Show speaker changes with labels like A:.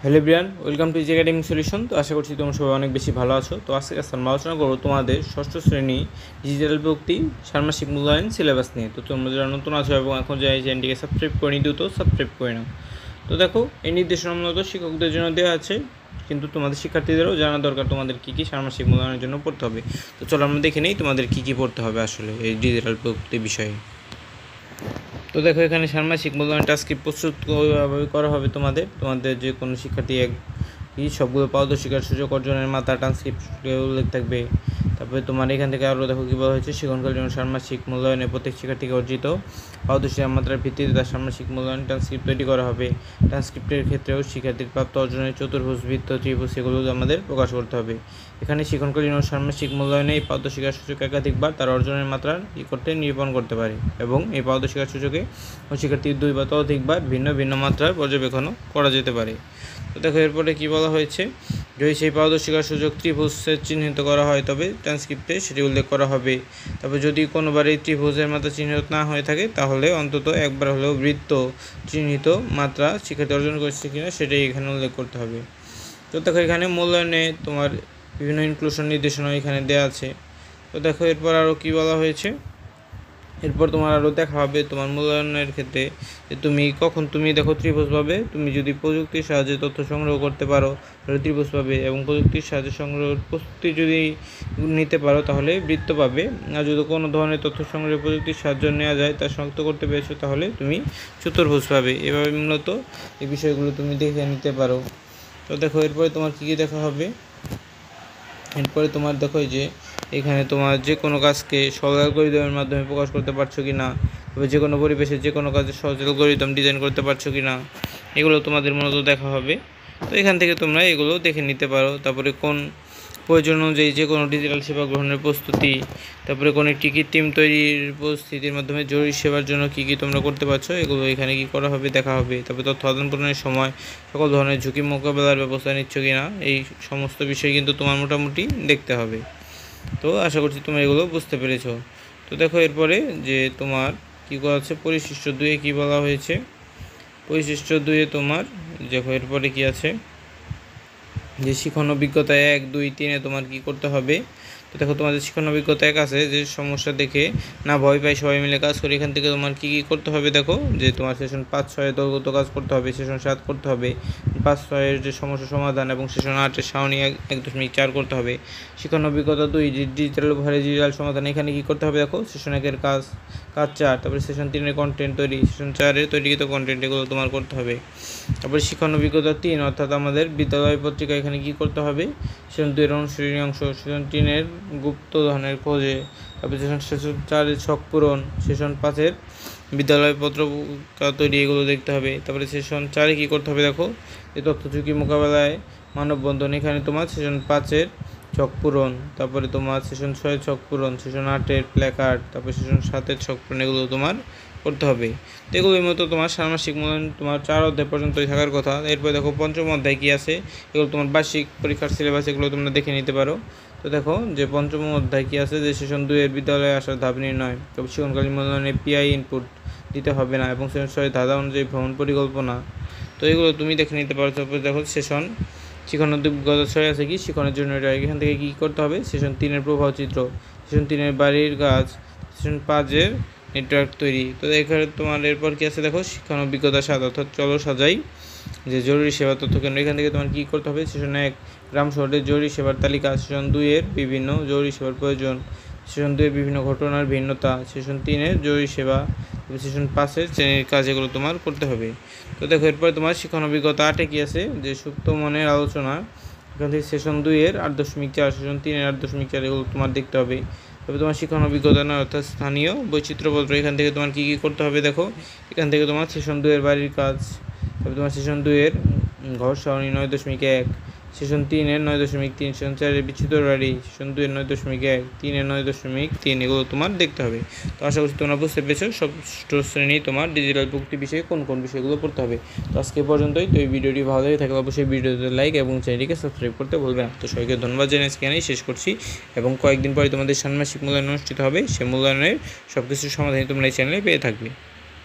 A: Hello everyone, welcome to easy academic solution. তো আশা করছি তোমরা সবাই অনেক বেশি ভালো আছো। তো আজকে আমরা আলোচনা করবো তোমাদের ষষ্ঠ শ্রেণী ডিজিটাল প্রযুক্তি ষান্মাসিক মূল্যায়ন সিলেবাস নিয়ে। তো তোমরা যারা নতুন আছো এবং এখন যে চ্যানেলটিকে সাবস্ক্রাইব করে নিও তো সাবস্ক্রাইব করে নাও। তো দেখো, এই নির্দেশনা মূলত শিক্ষকদের জন্য দেওয়া আছে, কিন্তু তোমাদের শিক্ষার্থীদেরও জানা দরকার তোমাদের কী কী ষান্মাসিক মূল্যায়নের জন্য পড়তে হবে। তো চলো আমরা দেখে নিই তোমাদের কী কী পড়তে হবে আসলে এই ডিজিটাল প্রযুক্তি বিষয়ে। তো দেখো, এখানে ষান্মাসিক মূল্যায়ন ট্রান্সক্রিপ্ট প্রস্তুত করা হবে তোমাদের যে কোনো শিক্ষার্থী সবগুলো পারদর্শিকার সুযোগ অর্জনের মাত্রা ট্রান্সক্রিপ্টে উল্লেখ থাকবে। তারপরে তোমার এখান থেকে আরও দেখো কী বলা হয়েছে, শিক্ষণকালীন ষান্মাসিক মূল্যায়নে প্রত্যেক শিক্ষার্থীকে অর্জিত পারদর্শিকার মাত্রার ভিত্তিতে তার ষান্মাসিক মূল্যায়ন ট্রান্সক্রিপ্ট তৈরি করা হবে। ট্রান্সক্রিপ্টের ক্ষেত্রেও শিক্ষার্থীর প্রাপ্ত অর্জনের চতুর্ভুজ, বৃত্ত, ত্রিভুজ এগুলো আমাদের প্রকাশ করতে হবে। এখানে শিক্ষণকালীন ষান্মাসিক মূল্যায়নে এই পারদর্শিকার সূচক একাধিকবার তার অর্জনের মাত্রা নিরূপণ করতে পারে এবং এই পারদর্শিকার সূচকে শিক্ষার্থীর 2 বা ততোধিকবার ভিন্ন ভিন্ন মাত্রার পর্যবেক্ষণও করা যেতে পারে। তো দেখো, এরপরে কী বলা হয়েছে, যদি সেই পারদর্শিকার সূচক ত্রিভুজের চিহ্নিত করা হয় তবে ট্রান্সক্রিপ্টে সেটি উল্লেখ করা হবে। তারপর যদি কোনোবার এই ত্রিভুজের মাত্রা চিহ্নিত না হয়ে থাকে তাহলে অন্তত একবার হলেও বৃত্ত চিহ্নিত মাত্রা শিক্ষার্থী অর্জন করেছে কিনা সেটাই এখানে উল্লেখ করতে হবে। তো দেখো, এখানে মূল্যায়নে তোমার বিভিন্ন ইনক্লুশন নির্দেশনা এখানে দেওয়া আছে। তো দেখো, এরপর আরও কী বলা হয়েছে, এরপর তোমার আরও দেখা হবে তোমার মূল্যায়নের ক্ষেত্রে যে তুমি দেখো ত্রিভুজ পাবে, তুমি যদি প্রযুক্তির সাহায্যে তথ্য সংগ্রহ করতে পারো তাহলে ত্রিভুজ পাবে, এবং প্রযুক্তির সাহায্যে সংগ্রহের প্রস্তুতি যদি নিতে পারো তাহলে বৃত্ত পাবে। আর যদি কোনো ধরনের তথ্য সংগ্রহের প্রযুক্তির সাহায্য নেওয়া যায় তা শনাক্ত করতে পেরেছো তাহলে তুমি চতুর্ভুজ পাবে। এভাবে মূলত এই বিষয়গুলো তুমি দেখে নিতে পারো। তো দেখো, এরপরে তোমার কী কী দেখা হবে, এরপরে তোমার দেখো যে এখানে তোমার যে কোনো কাজকে সরল অ্যালগরিদমের মাধ্যমে প্রকাশ করতে পারছো কি না, তবে যে কোনো পরিবেশে যে কোনো কাজে সহজ অ্যালগরিদম ডিজাইন করতে পারছো কি না, এগুলো তোমাদের মূলত দেখা হবে। তো এখান থেকে তোমরা এগুলো দেখে নিতে পারো। তারপরে কোন প্রয়োজন অনুযায়ী যে কোনো ডিজিটাল সেবা গ্রহণের প্রস্তুতি, তারপরে কোনো একটি কৃত্রিম তৈরির পরিস্থিতির মাধ্যমে জরুরি সেবার জন্য কী কী তোমরা করতে পারছো এগুলো এখানে কী করা হবে দেখা হবে। তারপরে তথ্য আদান প্রদানের সময় সকল ধরনের ঝুঁকি মোকাবেলার ব্যবস্থা নিচ্ছ কি না, এই সমস্ত বিষয় কিন্তু তোমার মোটামুটি দেখতে হবে। তো আশা করছি তোমরা এগুলো বুঝতে পেরেছো। তো দেখো, এরপরে যে তোমার কী করা আছে, পরিশিষ্ট 2-এ কী বলা হয়েছে, পরিশিষ্ট 2-এ তোমার দেখো এরপরে কী আছে যে শিখন অভিজ্ঞতা 1, 2, 3-এ তোমার কী করতে হবে। তো দেখো, তোমাদের শিখন অভিজ্ঞতা 1 আছে যে সমস্যা দেখে না ভয় পাই সবাই মিলে কাজ করি, এখান থেকে তোমার কী কী করতে হবে দেখো, যে তোমার সেশন 5-6-এ দলগত কাজ করতে হবে, সেশন 7 করতে হবে 5-6-এর যে সমস্যা সমাধান, এবং সেশন 8-এর সাউনি 1.4 করতে হবে। শিখন অভিজ্ঞতা 2 ডিজিটাল ব্যবহারে ডিজিটাল সমাধান, এখানে কী করতে হবে দেখো, সেশন 1-এর কাজ 4, তারপরে সেশন 3-এর কন্টেন্ট তৈরি, সেশন 4-এর তৈরিকৃত কন্টেন্ট এগুলো তোমার করতে হবে। তারপরে শিখন অভিজ্ঞতা 3 অর্থাৎ আমাদের বিদ্যালয় পত্রিকা, এখানে কী করতে হবে, সেশন 2-এর অনুশীলনী অংশ, সেশন 3-এর গুপ্তধনের খোঁজে, তারপরে সেশন 4-এর ছক পূরণ, সেশন 5-এর বিদ্যালয় পত্রিকা তৈরি এগুলো দেখতে হবে। তারপরে সেশন 4-এ কী করতে হবে দেখো, যে তথ্য ঝুঁকি মোকাবেলায় মানববন্ধন, এখানে তোমার সেশন 5-এর ছক পূরণ, তারপরে তোমার সেশন 6-এর ছক পূরণ, সেশন 8-এর প্ল্যাকার্ড, তারপরে সেশন 7-এর ছক পূরণ এগুলো তোমার করতে হবে। তো এগুলোর মতো তোমার ষান্মাসিক মূল্যায়ন তোমার 4 অধ্যায় পর্যন্তই থাকার কথা। এরপর দেখো পঞ্চম অধ্যায় কী আছে, এগুলো তোমার বার্ষিক পরীক্ষার সিলেবাস, এগুলো তোমরা দেখে নিতে পারো। তো দেখো যে পঞ্চম অধ্যায় কী আছে, যে সেশন 2-এর বিদ্যালয়ে আসার ধাপ নির্ণয়, তবে শিক্ষণকালীন মূল্যায়নে পিআই ইনপুট দিতে হবে না, এবং সেশন 6 ধাঁধা অনুযায়ী ভ্রমণ পরিকল্পনা। তো এগুলো তুমি দেখে নিতে পারো। তারপর দেখো সেশন শিখন অভিজ্ঞতা 6 আছে কি শিখনের জন্য, এখান থেকে কী করতে হবে, সেশন 3-এর প্রবাহ চিত্র, সেশন 3-এর বাড়ির কাজ, সেশন 5-এর নেটওয়ার্ক তৈরি। তো এখানে তোমার এরপর কী আছে দেখো, শিক্ষণ অভিজ্ঞতা 7 অর্থাৎ চলো সাজাই যে জরুরি সেবা তথ্য কেন্দ্র, এখান থেকে তোমার কী করতে হবে, সেশন 1 গ্রাম শহরের জরুরি সেবার তালিকা, সেশন 2-এর বিভিন্ন জরুরি সেবার প্রয়োজন, সেশন 2-এর বিভিন্ন ঘটনার ভিন্নতা, সেশন 3-এর জরুরি সেবা, সেশন 5-এর শ্রেণীর কাজ এগুলো তোমার করতে হবে। তো দেখো, এরপরে তোমার শিক্ষণ অভিজ্ঞতা 8-এ কী আছে, যে সুপ্ত মনের আলোচনা, এখান থেকে সেশন 2-এর 8.4, সেশন 3-এর 8.4 এগুলো তোমার দেখতে হবে। তবে তোমার শিক্ষণ অভিজ্ঞতা নয় অর্থাৎ স্থানীয় বৈচিত্র্যপত্র, এখান থেকে তোমার কী কী করতে হবে দেখো, এখান থেকে তোমার সেশন 2-এর বাড়ির কাজ, তবে তোমার সেশন 2-এর ঘর সারণী 9.1, সেশন 3-এর 9.3, সেশন 4-এর বিচ্ছিন্ন বাড়ি, সেশন 2-এর 9.1, 3-এর 9.3 এগুলো তোমার দেখতে হবে। তো আশা করছি তোমরা বুঝতে পেরেছো ষষ্ঠ শ্রেণী তোমার ডিজিটাল প্রযুক্তি বিষয়ে কোন কোন বিষয়গুলো পড়তে হবে। তো আজকে পর্যন্তই। তো এই ভিডিওটি ভালো লাগে থাকলে অবশ্যই ভিডিওতে লাইক এবং চ্যানেলটিকে সাবস্ক্রাইব করতে ভুলবে না। তো সবাইকে ধন্যবাদ জানিয়ে এখানেই শেষ করছি, এবং কয়েকদিন পরে তোমাদের ষান্মাসিক মূল্যায়ন অনুষ্ঠিত হবে, সে মূল্যায়নের সব কিছুর সমাধান তোমরা এই চ্যানেলে পেয়ে থাকবে।